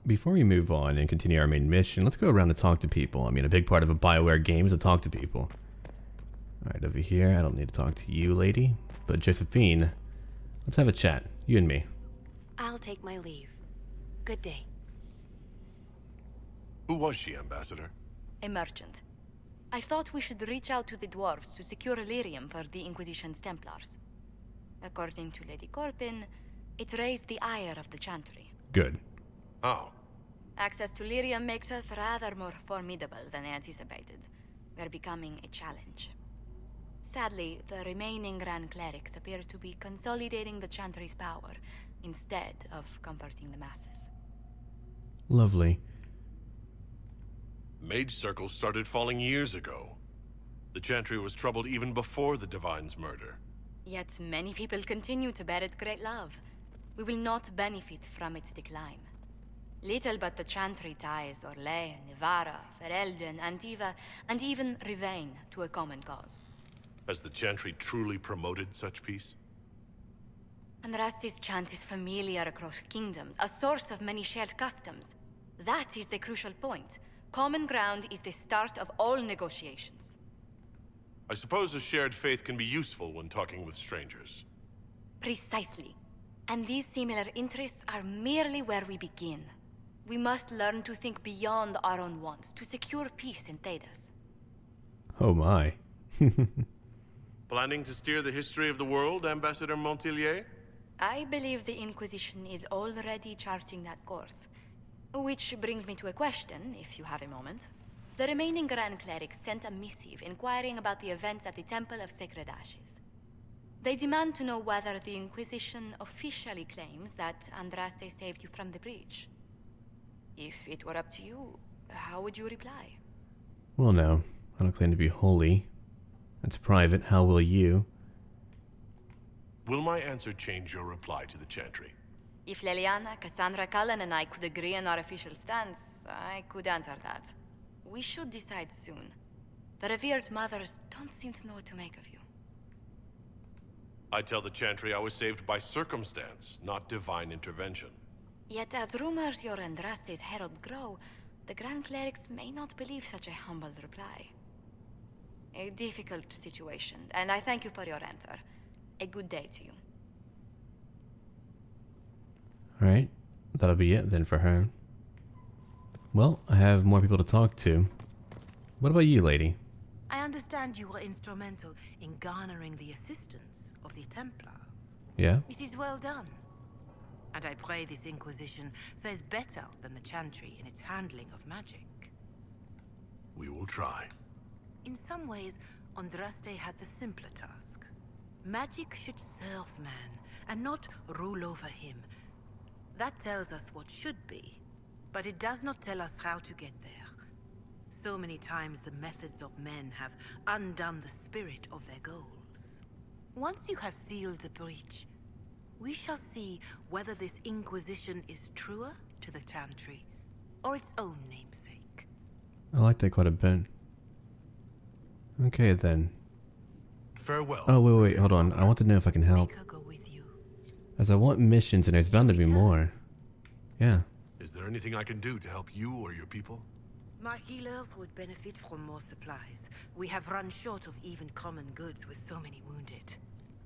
before we move on and continue our main mission, let's go around and talk to people. I mean, a big part of a BioWare game is to talk to people. Alright, over here, I don't need to talk to you, lady. But Josephine, let's have a chat. You and me. I'll take my leave. Good day. Who was she, Ambassador? A merchant. I thought we should reach out to the dwarves to secure lyrium for the Inquisition's Templars. According to Lady Corpin, it raised the ire of the Chantry. Good. Oh. Access to lyrium makes us rather more formidable than anticipated. We're becoming a challenge. Sadly, the remaining Grand Clerics appear to be consolidating the Chantry's power, instead of comforting the masses. Lovely. Mage circles started falling years ago. The Chantry was troubled even before the Divine's murder. Yet many people continue to bear it great love. We will not benefit from its decline. Little but the Chantry ties Orlais, Nivara, Ferelden, Antiva, and even Rivain to a common cause. Has the Chantry truly promoted such peace? Andraste's chant is familiar across kingdoms, a source of many shared customs. That is the crucial point. Common ground is the start of all negotiations. I suppose a shared faith can be useful when talking with strangers. Precisely. And these similar interests are merely where we begin. We must learn to think beyond our own wants to secure peace in Thedas. Oh my. Planning to steer the history of the world, Ambassador Montilier? I believe the Inquisition is already charting that course. Which brings me to a question, if you have a moment. The remaining Grand Clerics sent a missive inquiring about the events at the Temple of Sacred Ashes. They demand to know whether the Inquisition officially claims that Andraste saved you from the breach. If it were up to you, how would you reply? Well, no. I don't claim to be holy. That's private. How will you? Will my answer change your reply to the Chantry? If Leliana, Cassandra, Cullen, and I could agree on our official stance, I could answer that. We should decide soon. The revered mothers don't seem to know what to make of you. I tell the Chantry I was saved by circumstance, not divine intervention. Yet as rumors your Andraste's herald grow, the Grand Clerics may not believe such a humble reply. A difficult situation, and I thank you for your answer. A good day to you. Alright. That'll be it then for her. Well, I have more people to talk to. What about you, lady? I understand you were instrumental in garnering the assistance of the Templars. Yeah? It is well done. And I pray this Inquisition fares better than the Chantry in its handling of magic. We will try. In some ways, Andraste had the simpler task. Magic should serve man, and not rule over him. That tells us what should be, but it does not tell us how to get there. So many times the methods of men have undone the spirit of their goals. Once you have sealed the breach, we shall see whether this Inquisition is truer to the Chantry, or its own namesake. I like that quite a bit. Okay, then. Farewell. Oh, wait, hold on. I want to know if I can help. Make her go with you. As I want missions, and there's bound to be more. Yeah. Is there anything I can do to help you or your people? My healers would benefit from more supplies. We have run short of even common goods with so many wounded.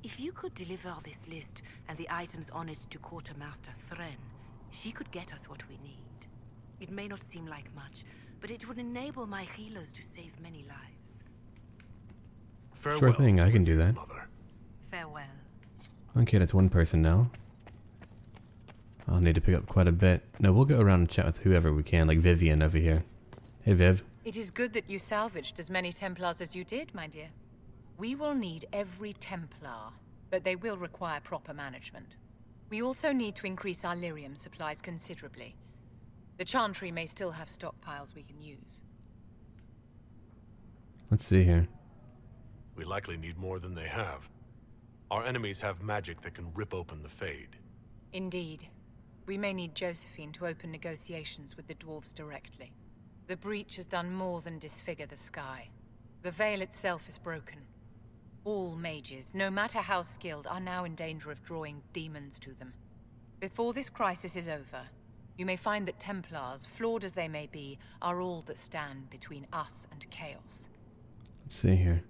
If you could deliver this list and the items on it to Quartermaster Thren, she could get us what we need. It may not seem like much, but it would enable my healers to save many lives. Farewell, Sure thing, I can do that. Mother. Farewell. Okay, that's one person now. I'll need to pick up quite a bit. No, we'll go around and chat with whoever we can, like Vivian over here. Hey, Viv. It is good that you salvaged as many Templars as you did, my dear. We will need every Templar, but they will require proper management. We also need to increase our lyrium supplies considerably. The Chantry may still have stockpiles we can use. Let's see here. We likely need more than they have. Our enemies have magic that can rip open the Fade. Indeed. We may need Josephine to open negotiations with the dwarves directly. The breach has done more than disfigure the sky. The veil itself is broken. All mages, no matter how skilled, are now in danger of drawing demons to them. Before this crisis is over, You may find that Templars, flawed as they may be, are all that stand between us and chaos. Let's see here.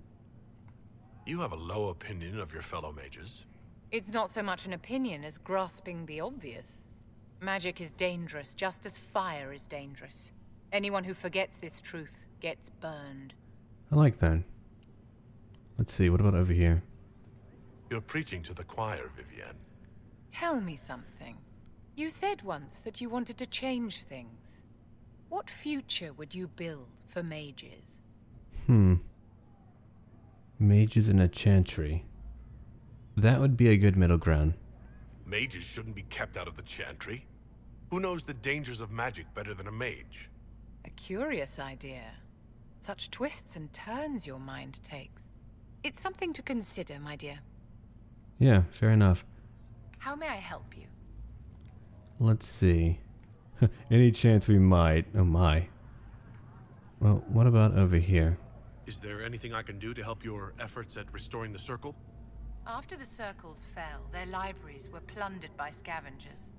You have a low opinion of your fellow mages. It's not so much an opinion as grasping the obvious. Magic is dangerous, just as fire is dangerous. Anyone who forgets this truth gets burned. I like that. Let's see, what about over here? You're preaching to the choir, Vivienne. Tell me something. You said once that you wanted to change things. What future would you build for mages? Mages in a Chantry. That would be a good middle ground. Mages shouldn't be kept out of the Chantry. Who knows the dangers of magic better than a mage? A curious idea. Such twists and turns your mind takes. It's something to consider, my dear. Yeah, fair enough. How may I help you? Let's see. Any chance we might. Oh my. Well, what about over here? Is there anything I can do to help your efforts at restoring the Circle? After the circles fell, their libraries were plundered by scavengers.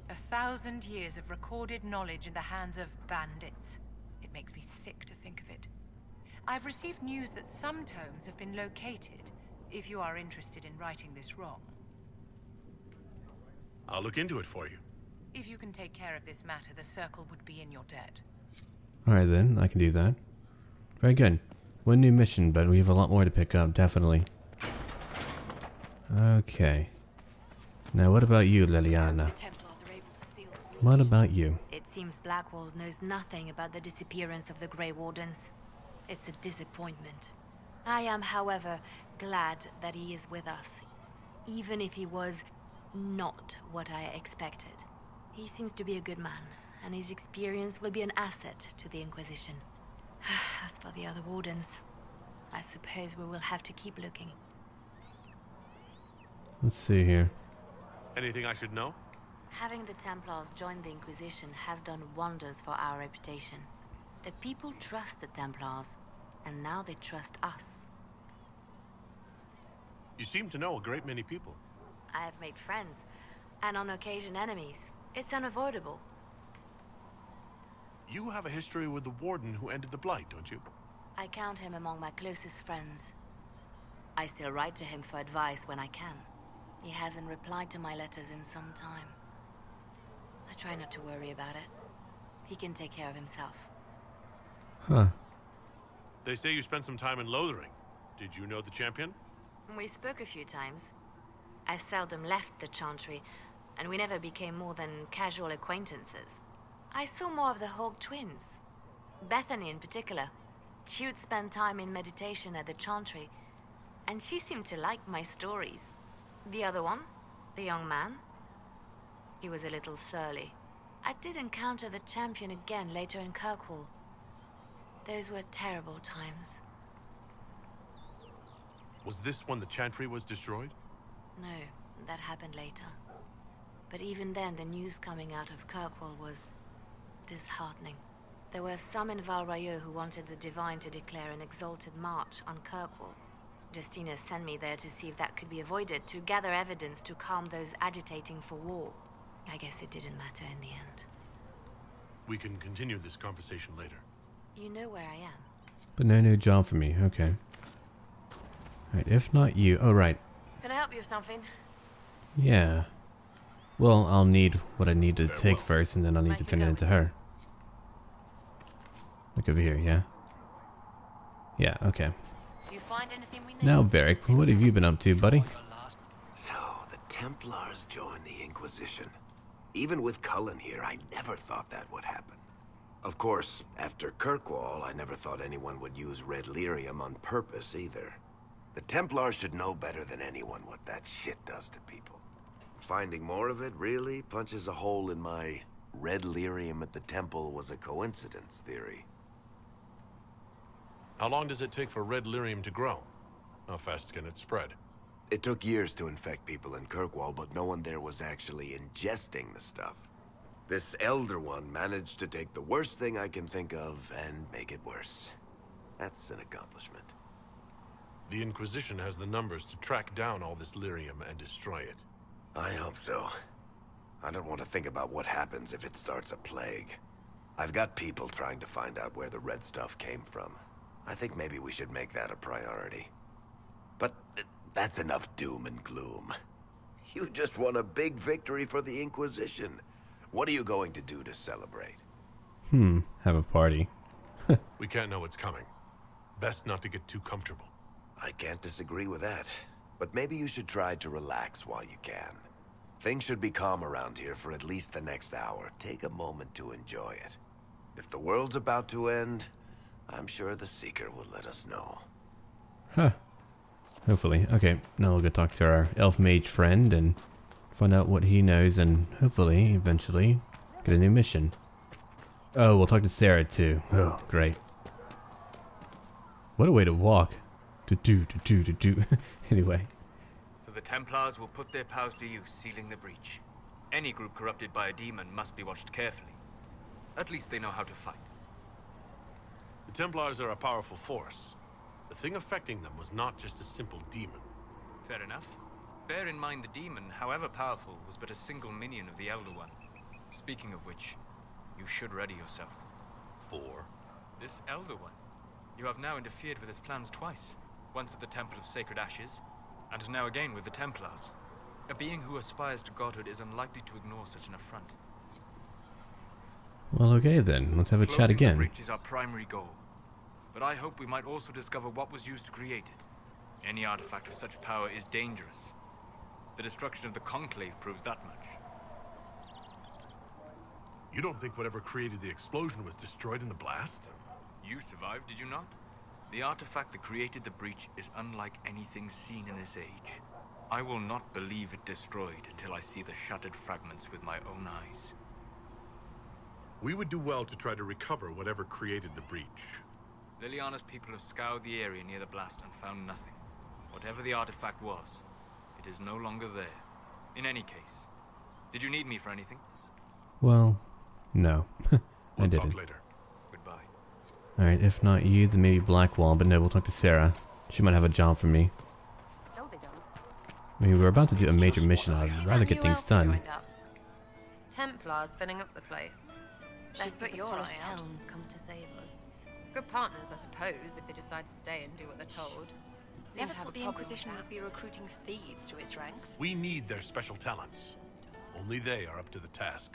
1,000 years of recorded knowledge in the hands of bandits. It makes me sick to think of it. I've received news that some tomes have been located, if you are interested in righting this wrong. I'll look into it for you. If you can take care of this matter, the Circle would be in your debt. Alright then, I can do that. Very good. One new mission, but we have a lot more to pick up, definitely. Okay. Now what about you, Liliana? What about you? It seems Blackwall knows nothing about the disappearance of the Grey Wardens. It's a disappointment. I am, however, glad that he is with us, even if he was not what I expected. He seems to be a good man, and his experience will be an asset to the Inquisition. As for the other Wardens, I suppose we will have to keep looking. Let's see here. Anything I should know? Having the Templars join the Inquisition has done wonders for our reputation. The people trust the Templars, and now they trust us. You seem to know a great many people. I have made friends, and on occasion enemies. It's unavoidable. You have a history with the Warden who ended the Blight, don't you? I count him among my closest friends. I still write to him for advice when I can. He hasn't replied to my letters in some time. I try not to worry about it. He can take care of himself. Huh. They say you spent some time in Lothering. Did you know the champion? We spoke a few times. I seldom left the Chantry, and we never became more than casual acquaintances. I saw more of the Hawk twins. Bethany in particular. She would spend time in meditation at the Chantry, and she seemed to like my stories. The other one, the young man, he was a little surly. I did encounter the champion again later in Kirkwall. Those were terrible times. Was this when the Chantry was destroyed? No, that happened later. But even then, the news coming out of Kirkwall was disheartening. There were some in Val Royeaux who wanted the Divine to declare an exalted march on Kirkwall. Justina sent me there to see if that could be avoided, to gather evidence to calm those agitating for war. I guess it didn't matter in the end. We can continue this conversation later. You know where I am. But no new job for me, okay. Alright, if not you. Oh, right. Can I help you with something? Yeah. Well, I'll need what I need to Very take well. first, and then I'll need to turn it into her. Look over here, yeah? Yeah, okay. You find anything we need? Now, Varric, what have you been up to, buddy? So, the Templars joined the Inquisition. Even with Cullen here, I never thought that would happen. Of course, after Kirkwall, I never thought anyone would use red lyrium on purpose either. The Templars should know better than anyone what that shit does to people. Finding more of it really punches a hole in my red lyrium at the temple was a coincidence theory. How long does it take for red lyrium to grow? How fast can it spread? It took years to infect people in Kirkwall, but no one there was actually ingesting the stuff. This Elder One managed to take the worst thing I can think of and make it worse. That's an accomplishment. The Inquisition has the numbers to track down all this lyrium and destroy it. I hope so. I don't want to think about what happens if it starts a plague. I've got people trying to find out where the red stuff came from. I think maybe we should make that a priority. But that's enough doom and gloom. You just won a big victory for the Inquisition. What are you going to do to celebrate? Have a party. We can't know what's coming. Best not to get too comfortable. I can't disagree with that. But maybe you should try to relax while you can. Things should be calm around here for at least the next hour. Take a moment to enjoy it. If the world's about to end, I'm sure the Seeker will let us know. Huh. Hopefully. Okay, now we'll go talk to our elf mage friend and find out what he knows and hopefully, eventually, get a new mission. Oh, we'll talk to Sarah too. Oh, great. What a way to walk. Anyway. So the Templars will put their powers to use, sealing the breach. Any group corrupted by a demon must be watched carefully. At least they know how to fight. The Templars are a powerful force. The thing affecting them was not just a simple demon. Fair enough. Bear in mind the demon, however powerful, was but a single minion of the Elder One. Speaking of which, you should ready yourself. For? This Elder One. You have now interfered with his plans twice. Once at the Temple of Sacred Ashes, and now again with the Templars. A being who aspires to godhood is unlikely to ignore such an affront. Well, okay then. Let's have a chat again. Closing the breach is our primary goal. But I hope we might also discover what was used to create it. Any artifact of such power is dangerous. The destruction of the Conclave proves that much. You don't think whatever created the explosion was destroyed in the blast? You survived, did you not? The artifact that created the breach is unlike anything seen in this age. I will not believe it destroyed until I see the shattered fragments with my own eyes. We would do well to try to recover whatever created the breach. Liliana's people have scoured the area near the blast and found nothing. Whatever the artifact was, it is no longer there. In any case, did you need me for anything? Well, no. I We'll didn't. talk later. Goodbye. Alright, if not you, then maybe Blackwall, but no, we'll talk to Sarah. She might have a job for me. No, they don't. I mean, we're about to do a major mission. I'd rather get things done. Templars filling up the place. Let's put your polished eye out. helms come to save us. Good partners, I suppose, if they decide to stay and do what they're told. Seem Never to have thought a the problem with Inquisition that. would be recruiting thieves to its ranks. We need their special talents. Only they are up to the task.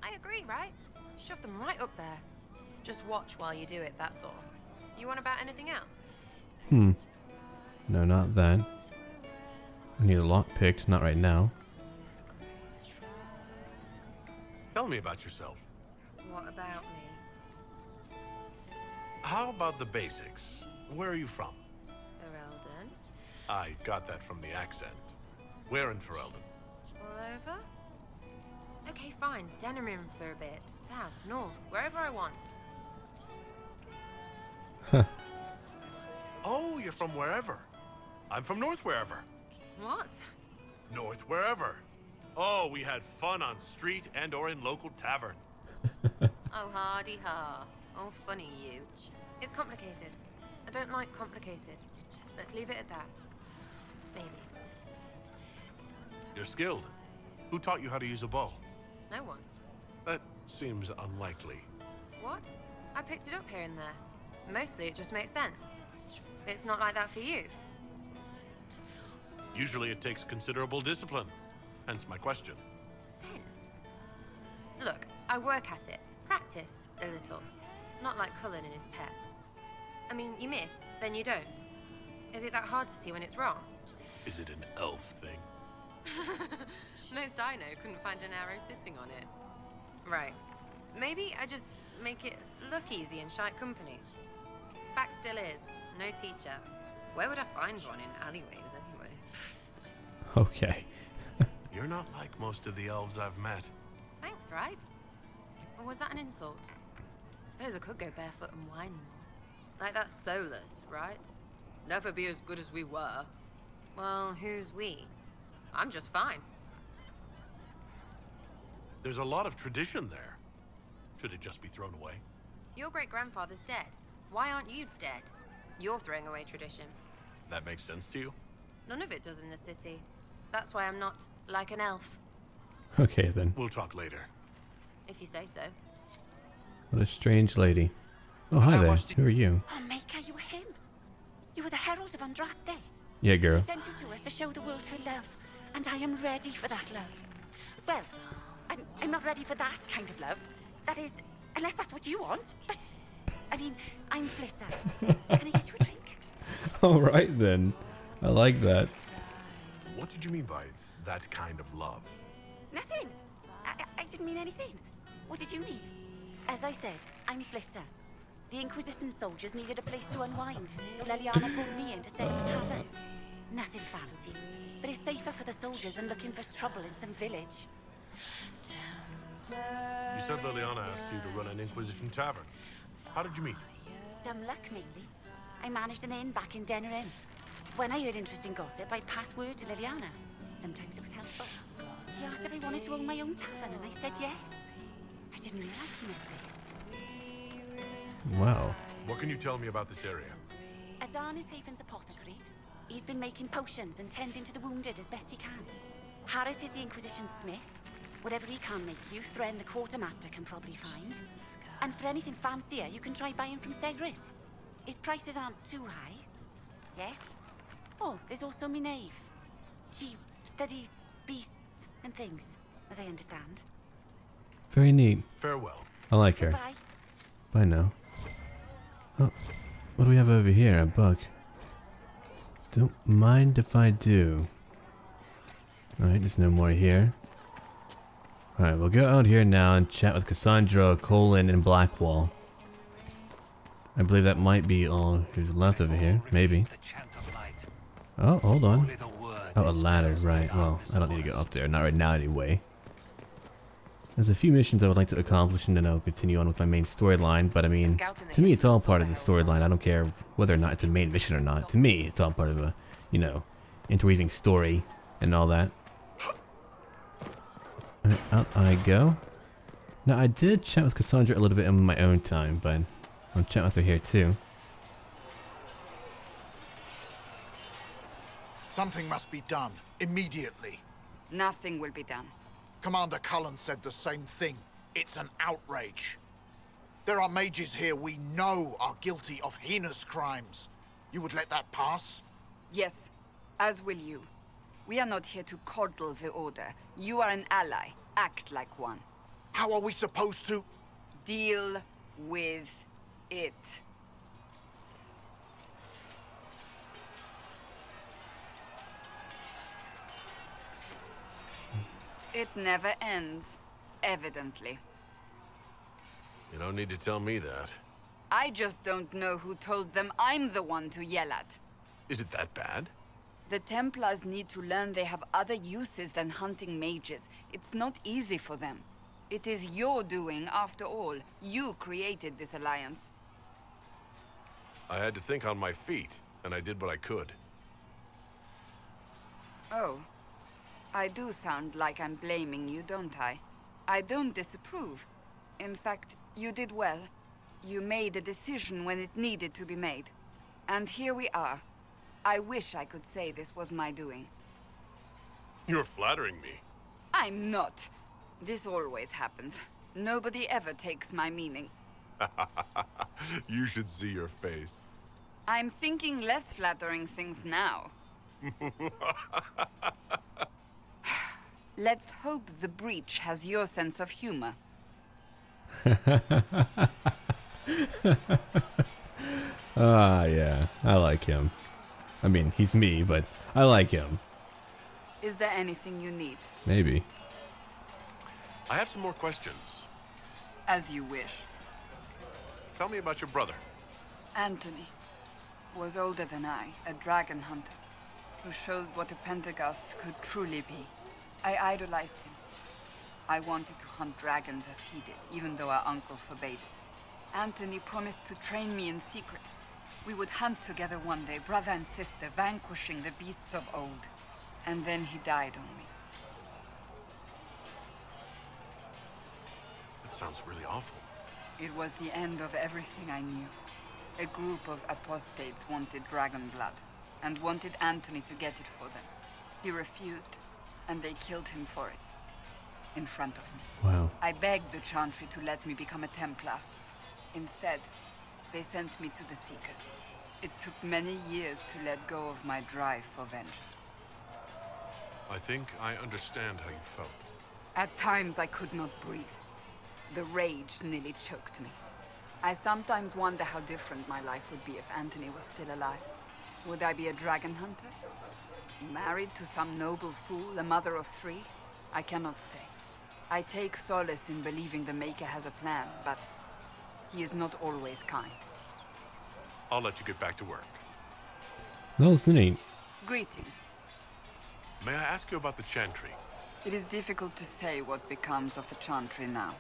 I agree, right? Shove them right up there. Just watch while you do it, that's all. You want about anything else? No, not that. I need a lock picked, not right now. Tell me about yourself. What about me? How about the basics? Where are you from? Ferelden? I got that from the accent. Where in Ferelden? All over? Okay, fine. Denerim for a bit. South, north, wherever I want. Oh, you're from wherever. I'm from north wherever. What? North wherever. Oh, we had fun on street and or in local tavern. Oh, hardy ha. Oh, funny you. It's complicated. I don't like complicated. Let's leave it at that. Maybe. You're skilled. Who taught you how to use a bow? No one. That seems unlikely. What? I picked it up here and there. Mostly it just makes sense. It's not like that for you. Usually it takes considerable discipline. Hence my question. Hence. Look, I work at it. Practice a little. Not like Cullen and his pets. I mean, you miss, then you don't. Is it that hard to see when it's wrong? Is it an elf thing? Most I know couldn't find an arrow sitting on it. Right. Maybe I just make it look easy in shite companies. Fact still is, no teacher. Where would I find one in alleyways anyway? Okay. You're not like most of the elves I've met. Thanks, right? Or was that an insult? Suppose I could go barefoot and whine more. Like that's soulless, right? Never be as good as we were. Well, who's we? I'm just fine. There's a lot of tradition there. Should it just be thrown away? Your great-grandfather's dead. Why aren't you dead? You're throwing away tradition. That makes sense to you? None of it does in the city. That's why I'm not like an elf. Okay, then. We'll talk later. If you say so. What a strange lady. Oh, hi there. Who are you? Oh, Maker, you were him. You were the Herald of Andraste. Yeah, girl. He sent you to us to show the world her love, and I am ready for that love. Well, I'm not ready for that kind of love. That is, unless that's what you want. But, I mean, I'm Flissa. Can I get you a drink? All right, then. I like that. What did you mean by that kind of love? Nothing. I didn't mean anything. What did you mean? As I said, I'm Flissa. The Inquisition soldiers needed a place to unwind, so Leliana pulled me in to set up a tavern. Nothing fancy, but it's safer for the soldiers than looking for trouble in some village. You said Liliana asked you to run an Inquisition tavern. How did you meet? Dumb luck, mainly. I managed an inn back in Denerim. When I heard interesting gossip, I'd pass word to Liliana. Sometimes it was helpful. She asked if I wanted to own my own tavern, and I said yes. I didn't realize she meant this. Wow. What can you tell me about this area? Adan is Haven's apothecary. He's been making potions and tending to the wounded as best he can. Harrit is the Inquisition smith. Whatever he can't make you, Thren the quartermaster can probably find. And for anything fancier, you can try buying from Segrit. His prices aren't too high. Yet. Oh, there's also Minave. She studies beasts and things, as I understand. Very neat. Farewell. I like her. Goodbye. Bye now. Oh, what do we have over here? A book. Don't mind if I do. Alright, there's no more here. Alright, we'll go out here now and chat with Cassandra, Colin, and Blackwall. I believe that might be all who's left over here. Maybe. Oh, hold on. Oh, a ladder. Right. Well, I don't need to go up there. Not right now anyway. There's a few missions I would like to accomplish and then I'll continue on with my main storyline, but I mean, to me it's all part of the storyline. I don't care whether or not it's a main mission or not. To me, it's all part of a, you know, interweaving story and all that. Alright, out I go. Now, I did chat with Cassandra a little bit in my own time, but I'll chat with her here too. Something must be done, immediately. Nothing will be done. Commander Cullen said the same thing. It's an outrage. There are mages here we know are guilty of heinous crimes. You would let that pass? Yes, as will you. We are not here to coddle the Order. You are an ally. Act like one. How are we supposed to... Deal with it. It never ends, evidently. You don't need to tell me that. I just don't know who told them I'm the one to yell at. Is it that bad? The Templars need to learn they have other uses than hunting mages. It's not easy for them. It is your doing, after all. You created this alliance. I had to think on my feet, and I did what I could. Oh. I do sound like I'm blaming you, don't I? I don't disapprove. In fact, you did well. You made a decision when it needed to be made. And here we are. I wish I could say this was my doing. You're flattering me. I'm not. This always happens. Nobody ever takes my meaning. You should see your face. I'm thinking less flattering things now. Let's hope the breach has your sense of humor. Ah, yeah. I like him. I mean, he's me, but I like him. Is there anything you need? Maybe. I have some more questions. As you wish. Tell me about your brother. Anthony was older than I, a dragon hunter, who showed what a Pentagast could truly be. I idolized him. I wanted to hunt dragons as he did, even though our uncle forbade it. Anthony promised to train me in secret. We would hunt together one day, brother and sister, vanquishing the beasts of old. And then he died on me. That sounds really awful. It was the end of everything I knew. A group of apostates wanted dragon blood, and wanted Anthony to get it for them. He refused, and they killed him for it. in front of me. Wow. I begged the Chantry to let me become a Templar. Instead, they sent me to the Seekers. It took many years to let go of my drive for vengeance. I think I understand how you felt. At times I could not breathe. The rage nearly choked me. I sometimes wonder how different my life would be if Anthony was still alive. Would I be a dragon hunter? Married to some noble fool, a mother of 3? I cannot say. I take solace in believing the Maker has a plan, but he is not always kind. I'll let you get back to work. That was neat. Greetings. May I ask you about the Chantry? It is difficult to say what becomes of the Chantry now.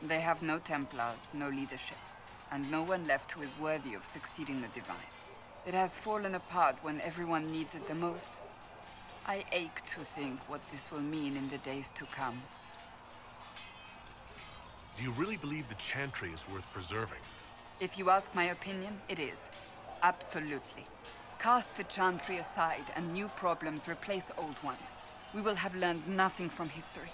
They have no Templars, no leadership, and no one left who is worthy of succeeding the Divine. It has fallen apart when everyone needs it the most. I ache to think what this will mean in the days to come. Do you really believe the Chantry is worth preserving? If you ask my opinion, it is. Absolutely. Cast the Chantry aside and new problems replace old ones. We will have learned nothing from history.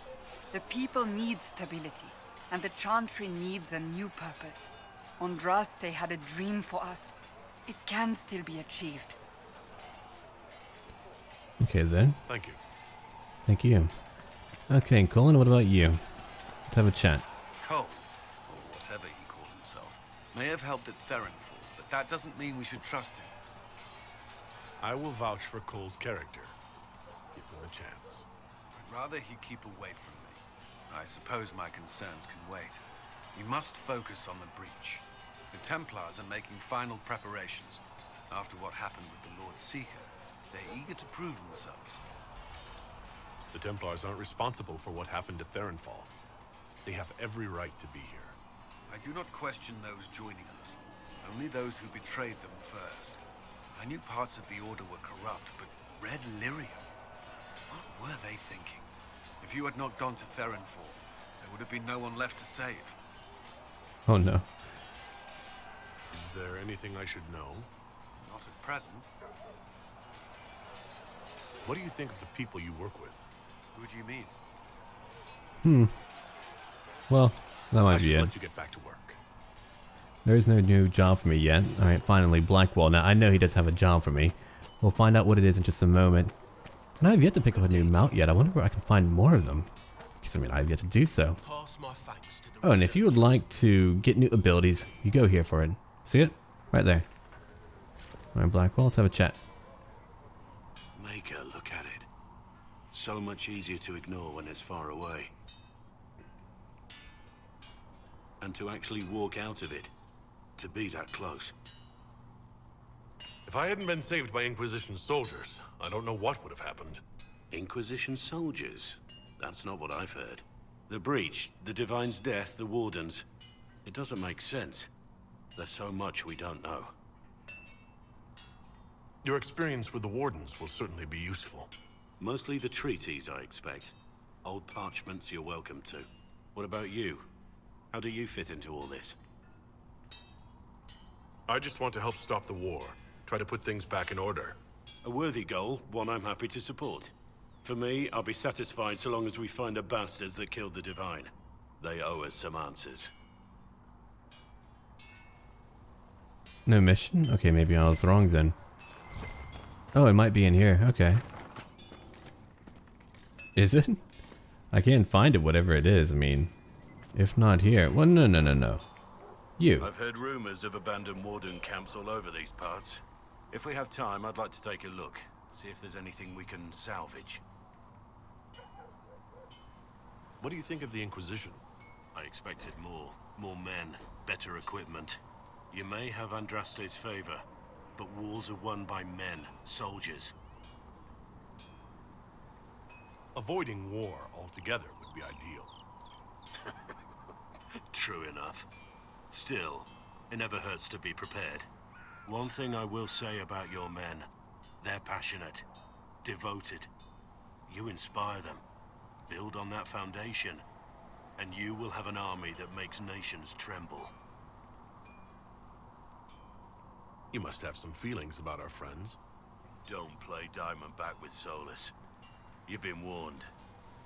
The people need stability, and the Chantry needs a new purpose. Andraste had a dream for us. It can still be achieved. Okay then. Thank you. Thank you. Okay, Colin, what about you? Let's have a chat. Cole, or whatever he calls himself, may have helped at Therenfall, but that doesn't mean we should trust him. I will vouch for Cole's character. Give him a chance. I'd rather he keep away from me. I suppose my concerns can wait. We must focus on the breach. The Templars are making final preparations. After what happened with the Lord Seeker, they're eager to prove themselves. The Templars aren't responsible for what happened at Therenfall. They have every right to be here. I do not question those joining us, only those who betrayed them first. I knew parts of the Order were corrupt, but red lyrium? What were they thinking? If you had not gone to Therenfall, there would have been no one left to save. Oh no. Is there anything I should know? Not at present. What do you think of the people you work with? Who do you mean? Well, that might I be should it. let you get back to work. There is no new job for me yet. Alright, finally, Blackwall. Now, I know he does have a job for me. We'll find out what it is in just a moment. And I have yet to pick up a new mount yet. I wonder where I can find more of them. Because, I mean, I have yet to do so. Oh, and if you would like to get new abilities, you go here for it. See it? Right there. Alright, Blackwall, let's have a chat. Make her look at it. So much easier to ignore when it's far away. And to actually walk out of it. To be that close. If I hadn't been saved by Inquisition soldiers, I don't know what would have happened. Inquisition soldiers? That's not what I've heard. The breach, the Divine's death, the Wardens. It doesn't make sense. There's so much we don't know. Your experience with the Wardens will certainly be useful. Mostly the treaties, I expect. Old parchments you're welcome to. What about you? How do you fit into all this? I just want to help stop the war. Try to put things back in order. A worthy goal, one I'm happy to support. For me, I'll be satisfied so long as we find the bastards that killed the Divine. They owe us some answers. No mission? Okay, maybe I was wrong then. Oh, it might be in here. Okay. Is it? I can't find it, whatever it is. I mean, if not here. Well, no. You. I've heard rumors of abandoned Warden camps all over these parts. If we have time, I'd like to take a look. See if there's anything we can salvage. What do you think of the Inquisition? I expected more. More men, better equipment. You may have Andraste's favor, but wars are won by men, soldiers. Avoiding war altogether would be ideal. True enough. Still, it never hurts to be prepared. One thing I will say about your men. They're passionate, devoted. You inspire them. Build on that foundation, and you will have an army that makes nations tremble. You must have some feelings about our friends. Don't play Diamondback with Solus. You've been warned.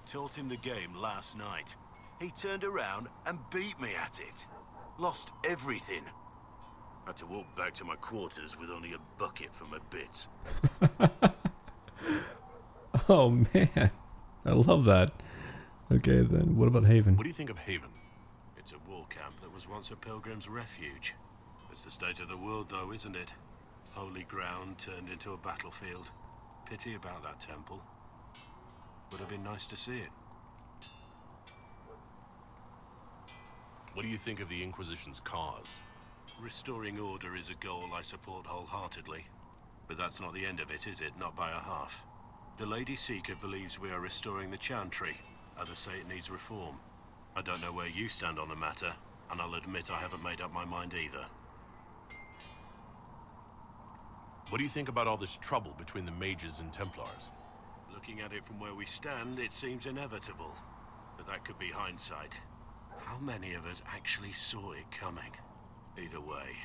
Taught him the game last night. He turned around and beat me at it. Lost everything. Had to walk back to my quarters with only a bucket for my bits. Oh man, I love that. Okay then, what about Haven? What do you think of Haven? It's a war camp that was once a pilgrim's refuge. It's the state of the world though, isn't it? Holy ground turned into a battlefield. Pity about that temple. Would have been nice to see it. What do you think of the Inquisition's cause? Restoring order is a goal I support wholeheartedly. But that's not the end of it, is it? Not by a half. The Lady Seeker believes we are restoring the Chantry. Others say it needs reform. I don't know where you stand on the matter, and I'll admit I haven't made up my mind either. What do you think about all this trouble between the mages and Templars? Looking at it from where we stand, it seems inevitable. But that could be hindsight. How many of us actually saw it coming? Either way,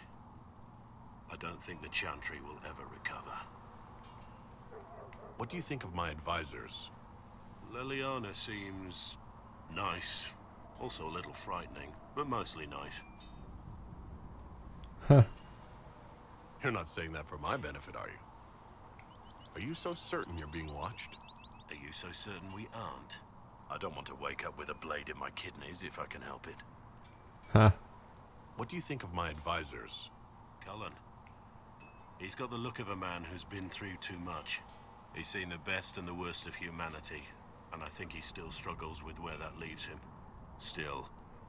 I don't think the Chantry will ever recover. What do you think of my advisors? Liliana seems nice. Also a little frightening, but mostly nice. Huh. You're not saying that for my benefit, are you? Are you so certain you're being watched? Are you so certain we aren't? I don't want to wake up with a blade in my kidneys if I can help it. Huh. What do you think of my advisors? Cullen. He's got the look of a man who's been through too much. He's seen the best and the worst of humanity, and I think he still struggles with where that leaves him. Still,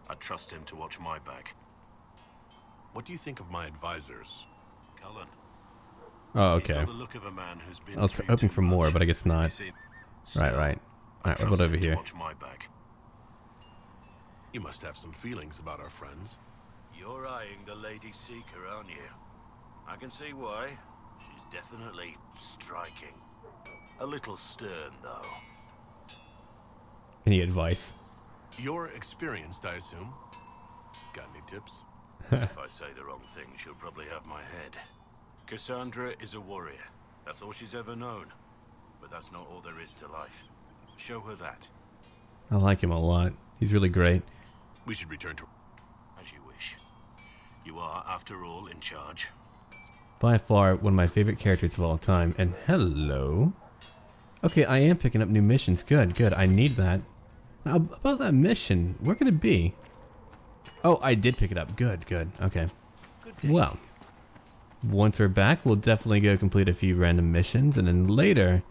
I trust him to watch my back. What do you think of my advisors? Cullen. Oh, okay. I was hoping for more, but I guess not. Right. Alright, what about over here? You must have some feelings about our friends. You're eyeing the Lady Seeker, aren't you? I can see why. She's definitely striking. A little stern, though. Any advice? You're experienced, I assume. Got any tips? If I say the wrong thing, she'll probably have my head. Cassandra is a warrior. That's all she's ever known. But that's not all there is to life. Show her that. I like him a lot. He's really great. We should return to... As you wish. You are, after all, in charge. By far, one of my favorite characters of all time. And hello. Okay, I am picking up new missions. Good, good. I need that. Now, about that mission, where could it be? Oh, I did pick it up. Good, good. Okay. Well, once we're back, we'll definitely go complete a few random missions, and then later,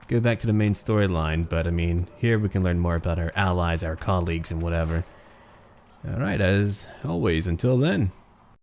go back to the main storyline. But, I mean, here we can learn more about our allies, our colleagues, and whatever. Alright, as always, until then.